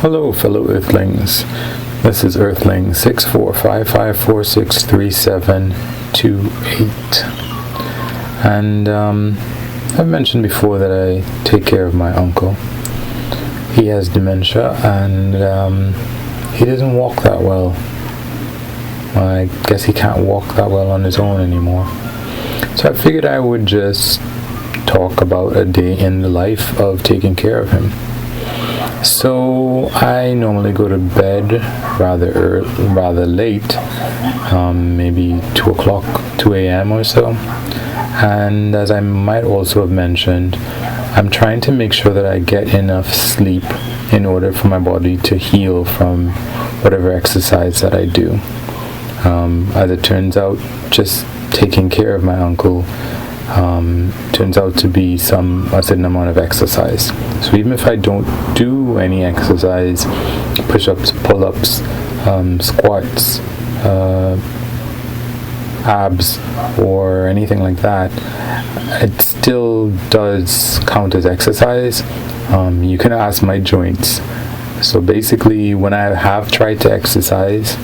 Hello, fellow Earthlings. This is Earthling 6455463728. And I've mentioned before that I take care of my uncle. He has dementia and he doesn't walk that well. I guess he can't walk that well on his own anymore. So I figured I would just talk about a day in the life of taking care of him. So I normally go to bed rather late, maybe 2 a.m. or so. And as I might also have mentioned, I'm trying to make sure that I get enough sleep in order for my body to heal from whatever exercise that I do. As it turns out, just taking care of my uncle turns out to be a certain amount of exercise. So even if I don't do any exercise, push-ups, pull-ups, squats, abs, or anything like that, it still does count as exercise. You can ask my joints. So basically, when I have tried to exercise,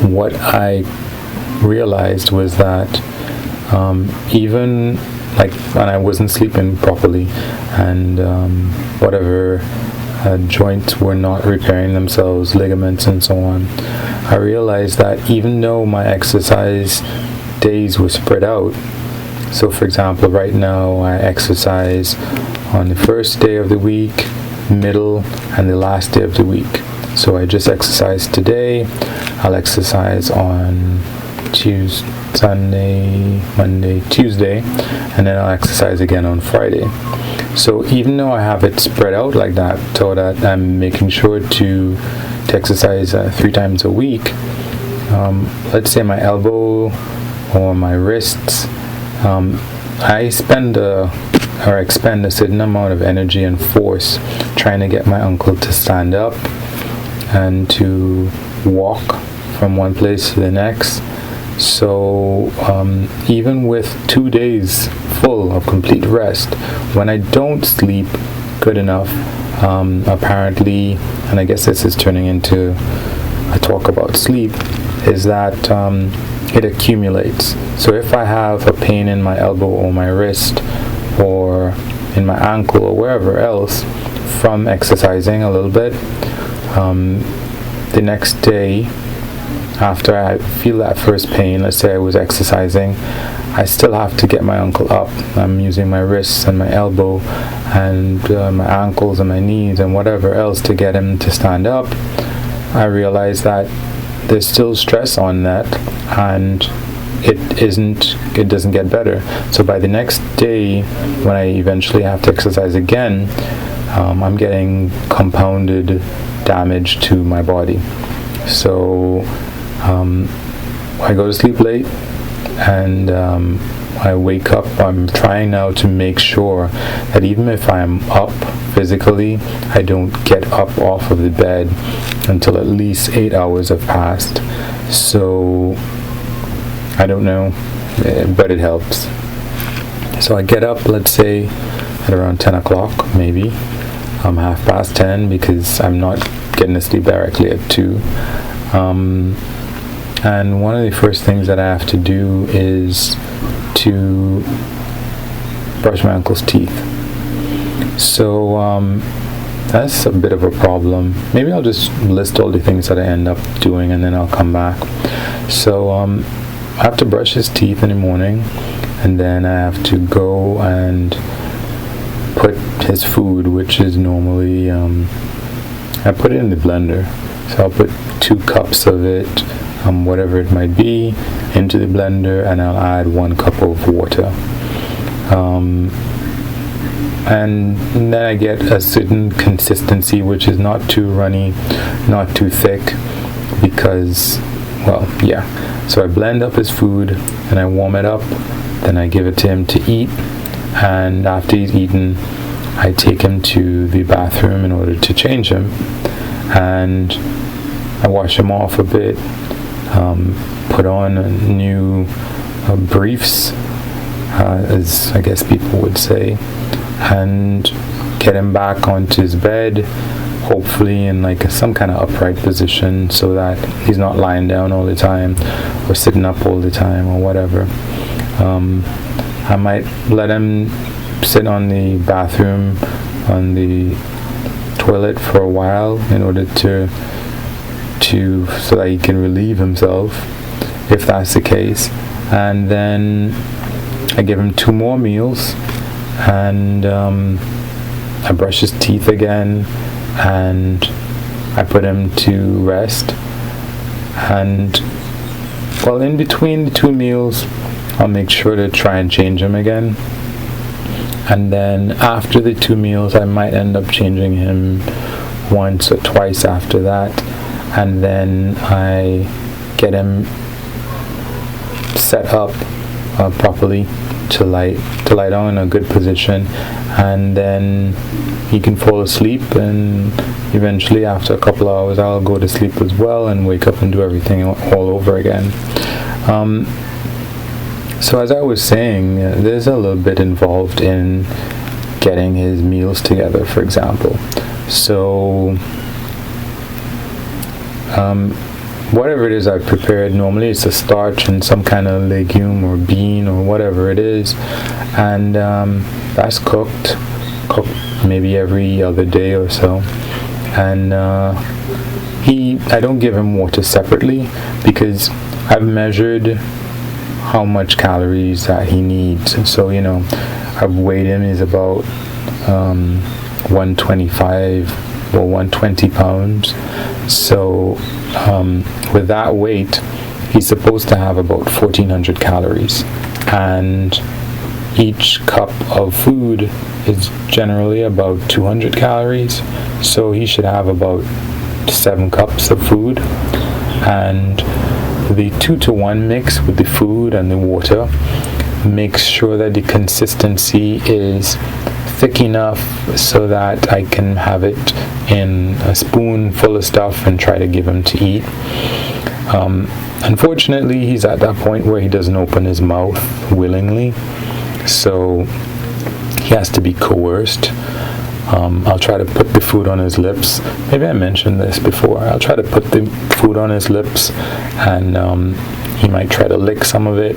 what I realized was that even like when I wasn't sleeping properly and whatever joints were not repairing themselves, ligaments and so on, I realized that even though my exercise days were spread out, so for example right now I exercise on the first day of the week, middle and the last day of the week. So I just exercised today, I'll exercise on Sunday, Monday, Tuesday, and then I'll exercise again on Friday. So even though I have it spread out like that, so that I'm making sure to exercise 3 times a week, let's say my elbow or my wrists, I expend a certain amount of energy and force trying to get my uncle to stand up and to walk from one place to the next. So even with 2 days full of complete rest, when I don't sleep good enough, apparently, and I guess this is turning into a talk about sleep, is that it accumulates. So if I have a pain in my elbow or my wrist or in my ankle or wherever else from exercising a little bit, the next day after I feel that first pain, let's say I was exercising, I still have to get my uncle up. I'm using my wrists and my elbow and my ankles and my knees and whatever else to get him to stand up. I realize that there's still stress on that and it doesn't get better. So by the next day when I eventually have to exercise again, I'm getting compounded damage to my body. So I go to sleep late and I wake up. I'm trying now to make sure that even if I'm up physically, I don't get up off of the bed until at least 8 hours have passed. So I don't know, but it helps. So I get up, let's say at around 10 o'clock, maybe 10:30, because I'm not getting to sleep directly at 2. And one of the first things that I have to do is to brush my uncle's teeth. So that's a bit of a problem. Maybe I'll just list all the things that I end up doing and then I'll come back. So I have to brush his teeth in the morning, and then I have to go and put his food, which is normally I put it in the blender. So I'll put 2 cups of it, whatever it might be, into the blender, and I'll add 1 cup of water. And then I get a certain consistency, which is not too runny, not too thick, because, well, yeah. So I blend up his food, and I warm it up, then I give it to him to eat, and after he's eaten, I take him to the bathroom in order to change him, and I wash him off a bit, put on new briefs, as I guess people would say, and get him back onto his bed, hopefully in like some kind of upright position so that he's not lying down all the time or sitting up all the time or whatever. I might let him sit on the bathroom, on the toilet for a while in order to so that he can relieve himself, if that's the case. And then I give him 2 more meals, and I brush his teeth again, and I put him to rest. And well, in between the 2 meals, I'll make sure to try and change him again. And then after the 2 meals, I might end up changing him once or twice after that. And then I get him set up properly to lie down in a good position, and then he can fall asleep, and eventually after a couple of hours I'll go to sleep as well and wake up and do everything all over again. So as I was saying, there's a little bit involved in getting his meals together, for example. So whatever it is I've prepared, normally it's a starch and some kind of legume or bean or whatever it is, and that's cooked maybe every other day or so. And I don't give him water separately because I've measured how much calories that he needs. So I've weighed him, he's about 125 or 120 pounds. So with that weight, he's supposed to have about 1400 calories, and each cup of food is generally about 200 calories, so he should have about 7 cups of food. And the 2-to-1 mix with the food and the water makes sure that the consistency is thick enough so that I can have it in a spoon full of stuff and try to give him to eat. Unfortunately, he's at that point where he doesn't open his mouth willingly, so he has to be coerced. I'll try to put the food on his lips. Maybe I mentioned this before. I'll try to put the food on his lips, and he might try to lick some of it,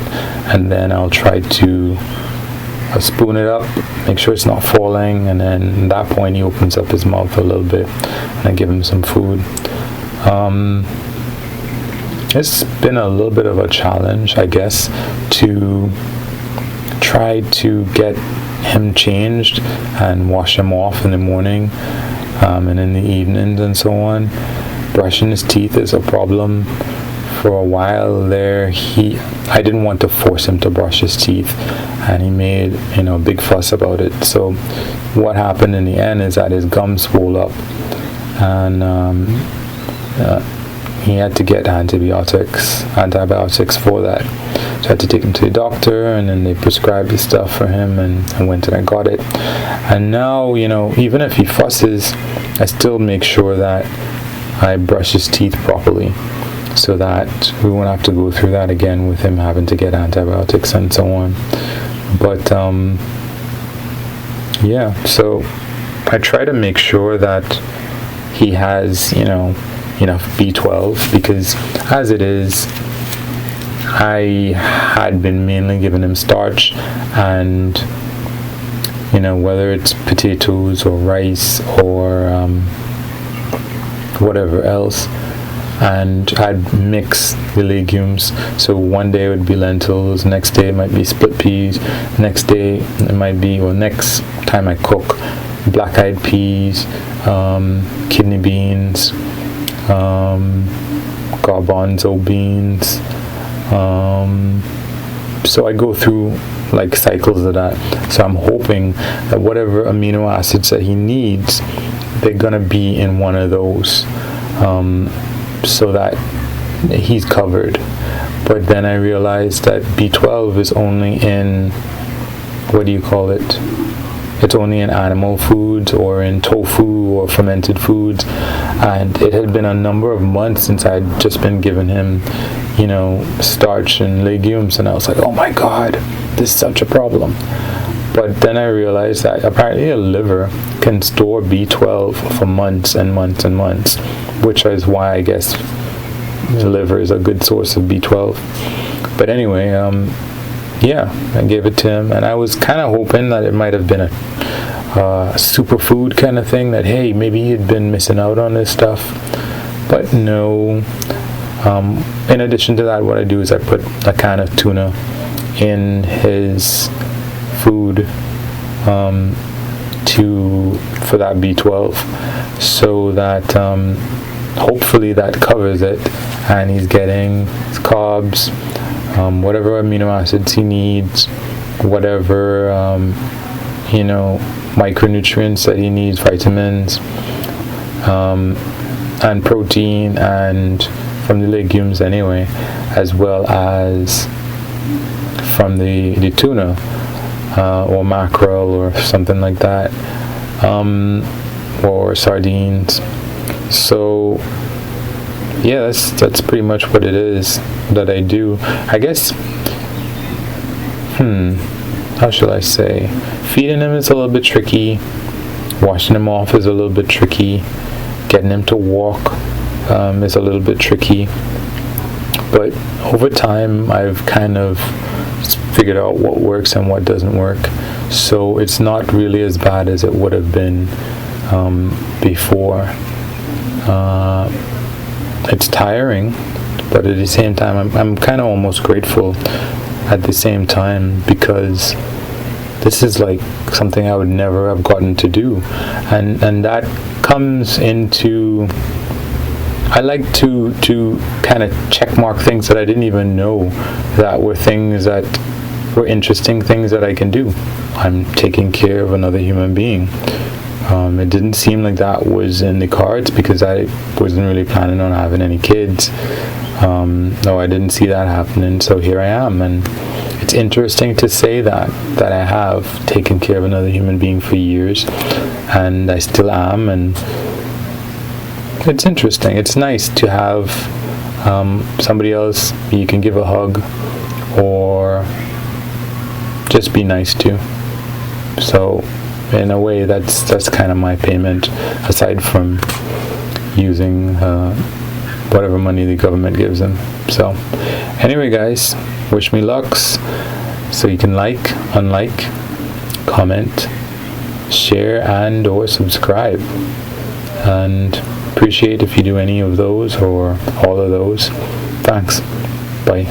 and then I'll try to spoon it up, make sure it's not falling, and then at that point he opens up his mouth a little bit, and I give him some food. It's been a little bit of a challenge, I guess, to try to get him changed and wash him off in the morning and in the evenings and so on. Brushing his teeth is a problem. For a while there, I didn't want to force him to brush his teeth, and he made a big fuss about it. So what happened in the end is that his gums swelled up, and he had to get antibiotics for that. So I had to take him to the doctor, and then they prescribed the stuff for him, and I went and I got it. And now, even if he fusses, I still make sure that I brush his teeth properly, so that we won't have to go through that again with him having to get antibiotics and so on. But so I try to make sure that he has enough B12, because as it is, I had been mainly giving him starch, and whether it's potatoes or rice or whatever else, and I'd mix the legumes. So one day it would be lentils, next day it might be split peas, next day it might be, or next time I cook, black-eyed peas, kidney beans, garbanzo beans. So I go through like cycles of that. So I'm hoping that whatever amino acids that he needs, they're gonna be in one of those, so that he's covered. But then I realized that B12 is only in, it's only in animal foods or in tofu or fermented foods, and it had been a number of months since I'd just been giving him starch and legumes, and I was like, oh my god, this is such a problem. But then I realized that apparently a liver can store B12 for months and months and months, which is why I guess the liver is a good source of B12. But anyway, yeah, I gave it to him, and I was kind of hoping that it might have been a superfood kind of thing, that hey, maybe he'd been missing out on this stuff. But no. In addition to that, what I do is I put a can of tuna in his food for that B12, so that hopefully that covers it, and he's getting his carbs, whatever amino acids he needs, whatever micronutrients that he needs, vitamins, and protein, and from the legumes anyway, as well as from the tuna, or mackerel or something like that, or sardines. So yeah, that's pretty much what it is that I do. I guess, how shall I say, feeding him is a little bit tricky, washing him off is a little bit tricky, getting him to walk is a little bit tricky, but over time I've kind of figured out what works and what doesn't work, so it's not really as bad as it would have been before. It's tiring, but at the same time I'm kind of almost grateful at the same time, because this is like something I would never have gotten to do, and that comes into, I like to kind of check mark things that I didn't even know that were things that were interesting things that I can do. I'm taking care of another human being. It didn't seem like that was in the cards, because I wasn't really planning on having any kids. No, I didn't see that happening, so here I am, and it's interesting to say that I have taken care of another human being for years, and I still am, and it's interesting. It's nice to have somebody else you can give a hug or just be nice to. So in a way, that's kind of my payment, aside from using whatever money the government gives them. So anyway, guys, wish me lucks. So you can like, unlike, comment, share, and or subscribe, and appreciate if you do any of those or all of those. Thanks. Bye.